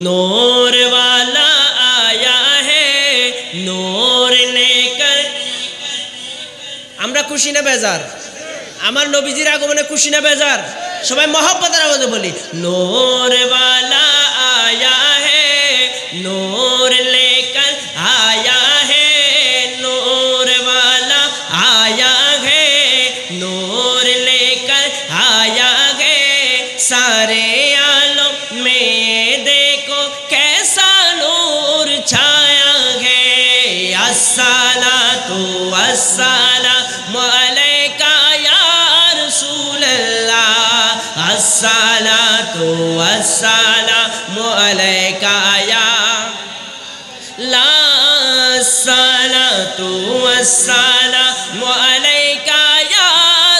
नूर वाला आया है नूर लेकर। আমরা খুশি না বেজার? আমার নবীজির আগমনে খুশি না বেজার? সবাই মহব্বতের আওয়াজে বলি নূর वाला आया है नूर लेकर आया है नूर वाला आया है नूर लेकर आया है सारे आलम में देखो कैसा नूर छाया है। अस्सलातु वस्सलामु अलैका या रसूल अल्लाह अस्सलातु वस्सलामु अलैका या ला अस्सलातु वस्सलामु अलैका या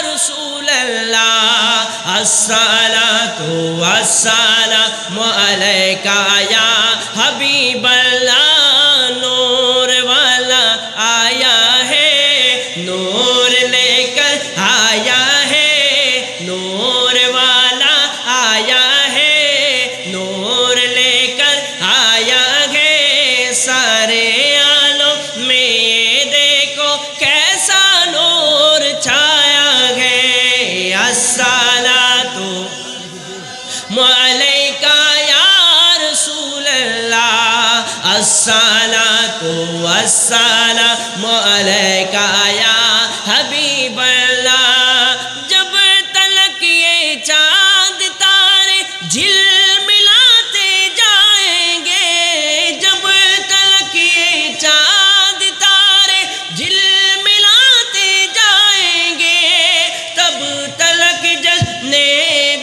रसूल अल्लाह अस्सलातु वस्सलामु अलैका या हबीब अल्लाह। नूर वाला आया है नूर लेकर आया है नूर वाला आया है नूर लेकर आया है सारे आलम में ये देखो कैसा नूर छाया है। अस्सलातु अलैका या रसूल अल्लाह अस्सलातु वस्सलामु अलैका या हबीब अल्लाह। जब तलक ये चांद तारे झिलमिलाते जाएंगे जब तलक ये चांद तारे झिलमिलाते जाएंगे तब तलक जश्ने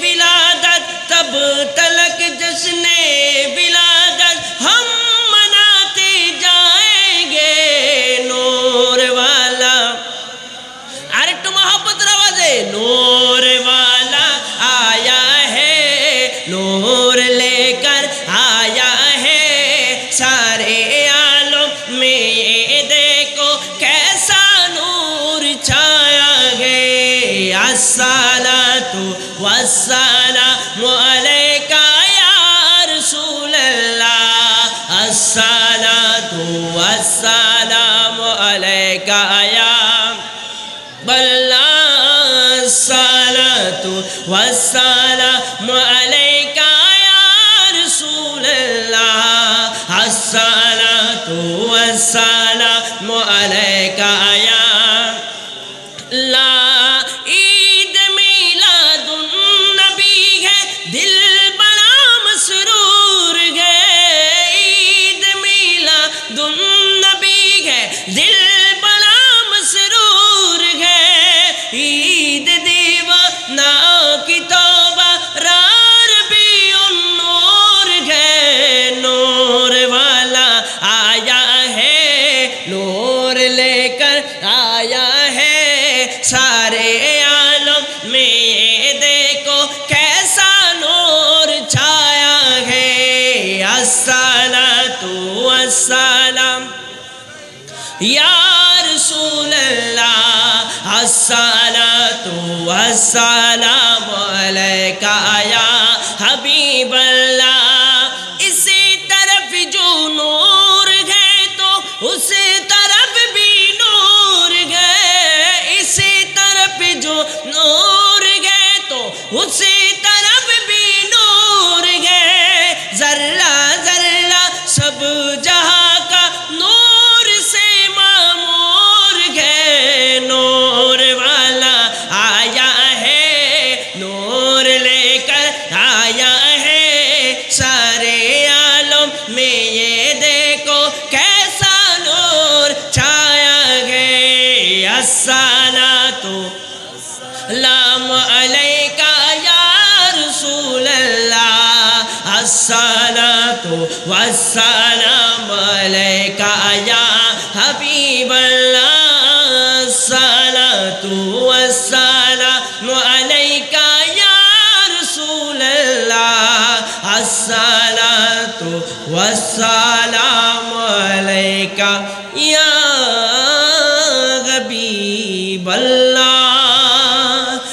विलादत तब तलक जश्ने विलादत हम मनाते जाएंगे। नूर वाला अरे तुम मोहब्बत रवाजे नूर वाला आया है नूर लेकर आया है सारे आलम में ये देखो कैसा नूर छाया है। अस्सलातु वस्सलामु अलैका या रसूल अल्लाह अस्सलातु वस्सलामु अलैका या बल्ला अस्सलातु वस्सलामु अलैका या रसूल अल्लाह अस्सलातु वस्सलामु अलैका या ला। ईद मिलादुन नबी है दिल बड़ा मसरूर है ईद मिलादुन नबी है दिल बड़ा मसरूर है ईद दीवाना की तौबा रबीउन नूर है। नूर वाला आया है नूर लेकर आया है सारे आलम में ये देखो कैसा नूर छाया है। अस्सलातु वस्सलाम या रसूल अल्लाह अस्सलातु वस्सलामु अलैका या हबीब अल्लाह। इसी तरफ जो नूर है तो उस तरफ भी नूर है इसी तरफ जो नूर है तो उसी तरफ भी नूर है। जर्रा जर्रा सब जहां का नूर से मामूर है। नूर वाला आया है नूर लेकर आया है सारे आलम में ये देखो कैसा नूर छाया है। अस्सलातु लामु अलैका या रसूल अल्लाह अस्सलातु वस्सलामु